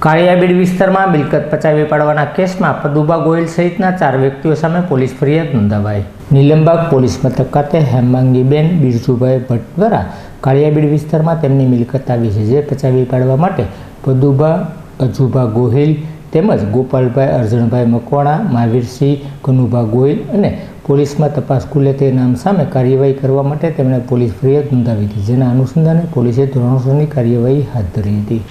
કાળિયાબીડ વિસ્તારમાં મિલકત પચાવી પાડવાના કેસમાં પદુબા ગોહિલ સહિતના 4 વ્યક્તિઓ સામે પોલીસ ફરિયાદ નોંધાવાઈ। નીલમબાગ પોલીસ મથક ખાતે હેમાંગીબેન બિરજુભાઈ ભટ્ટ દ્વારા કાળિયાબીડ વિસ્તારમાં તેમની મિલકત આવી છે, જે પચાવી પાડવા માટે પદુબા અજુભા ગોહિલ તેમજ ગોપાલભાઈ અરજણભાઈ મકવાણા, મહાવીરસિંહ કનુભા ગોહિલ અને પોલીસમાં તપાસ ખુલે તે નામ સામે કાર્યવાહી કરવા માટે તેમણે પોલીસ ફરિયાદ નોંધાવી હતી, જેના અનુસંધાને પોલીસે ધોરણસરની કાર્યવાહી હાથ ધરી હતી।